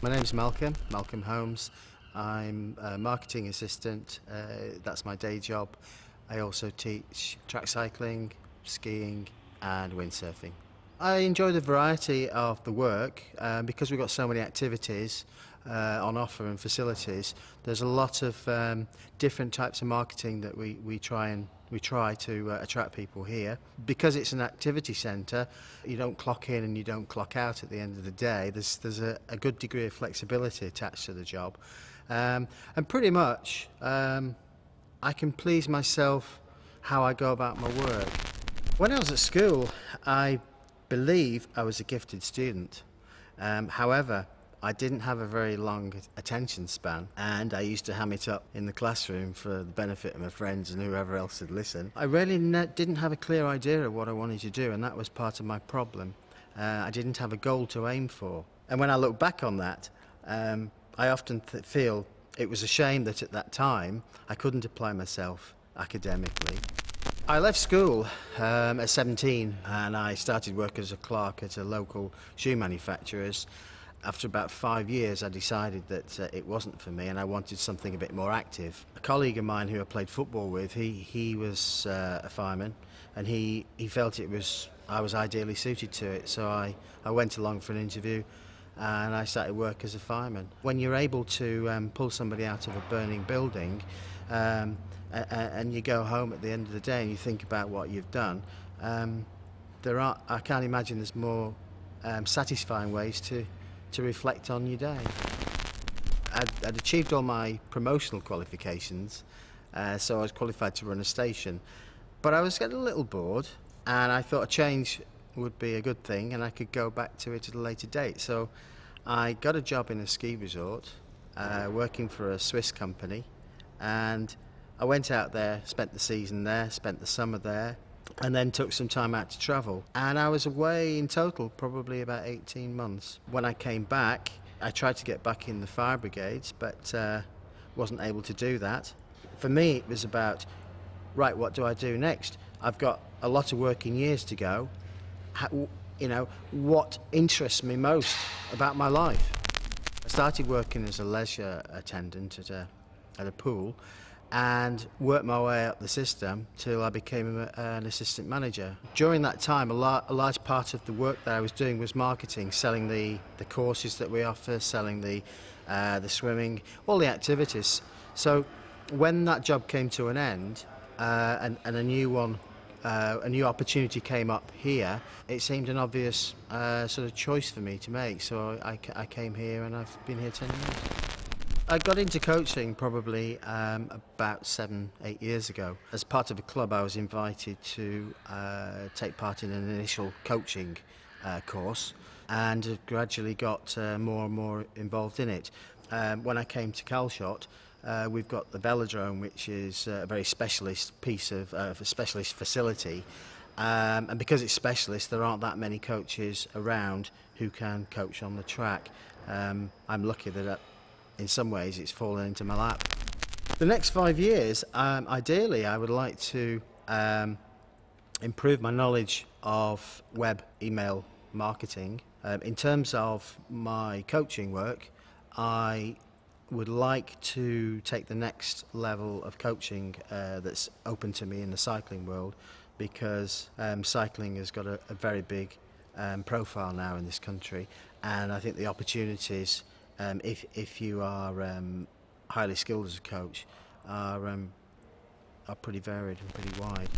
My name's Malcolm Holmes. I'm a marketing assistant. That's my day job. I also teach track cycling, skiing and windsurfing. I enjoy the variety of the work because we've got so many activities on offer and facilities. There's a lot of different types of marketing that we try to attract people here. Because it's an activity centre, you don't clock in and you don't clock out at the end of the day. There's a good degree of flexibility attached to the job, and pretty much I can please myself how I go about my work. When I was at school, I believe I was a gifted student. However, I didn't have a very long attention span, and I used to ham it up in the classroom for the benefit of my friends and whoever else would listen. I really didn't have a clear idea of what I wanted to do, and that was part of my problem. I didn't have a goal to aim for. And when I look back on that, I often feel it was a shame that at that time I couldn't apply myself academically. I left school at 17 and I started work as a clerk at a local shoe manufacturer's. After about 5 years I decided that it wasn't for me and I wanted something a bit more active. A colleague of mine who I played football with, he was a fireman, and he felt I was ideally suited to it, so I went along for an interview and I started work as a fireman. When you're able to pull somebody out of a burning building and you go home at the end of the day and you think about what you've done, I can't imagine there's more satisfying ways to reflect on your day. I'd achieved all my promotional qualifications, so I was qualified to run a station, but I was getting a little bored and I thought a change would be a good thing and I could go back to it at a later date. So I got a job in a ski resort working for a Swiss company, and I went out there, spent the season there, spent the summer there, and then took some time out to travel. And I was away in total probably about 18 months. When I came back, I tried to get back in the fire brigades, but wasn't able to do that. For me, it was about, right, what do I do next? I've got a lot of working years to go. What interests me most about my life? I started working as a leisure attendant at a pool, and worked my way up the system till I became an assistant manager. During that time, a large part of the work that I was doing was marketing, selling the courses that we offer, selling the swimming, all the activities. So when that job came to an end and a new opportunity came up here, it seemed an obvious sort of choice for me to make. So I came here and I've been here 10 years. I got into coaching probably about 7-8 years ago. As part of a club, I was invited to take part in an initial coaching course, and have gradually got more and more involved in it. When I came to Calshot, we've got the velodrome, which is a very specialist piece of a specialist facility, and because it's specialist, there aren't that many coaches around who can coach on the track. I'm lucky that in some ways it's fallen into my lap. The next 5 years, ideally I would like to improve my knowledge of web email marketing. In terms of my coaching work, I would like to take the next level of coaching that's open to me in the cycling world, because cycling has got a very big profile now in this country, and I think the opportunities, if you are highly skilled as a coach, are pretty varied and pretty wide.